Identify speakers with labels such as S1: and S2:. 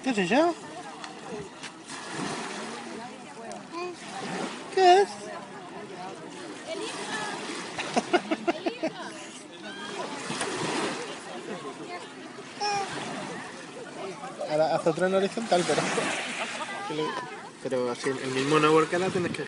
S1: ¿Qué es eso? ¿Qué es? Ahora hace otra en horizontal, pero así el mismo network que la tienes que